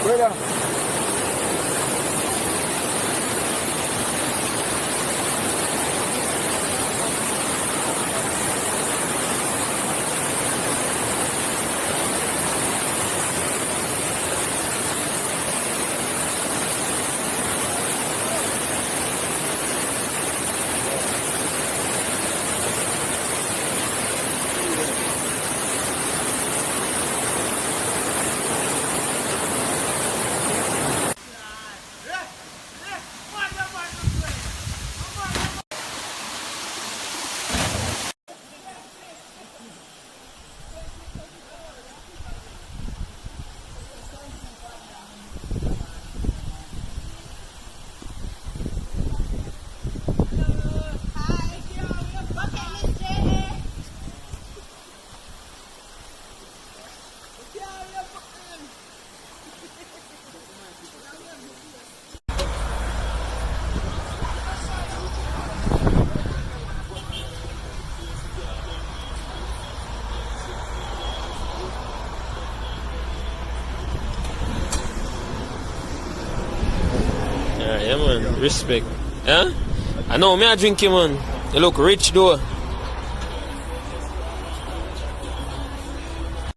Brother. Yeah, man. Respect. Yeah? I know me I drink you, man. You look rich though.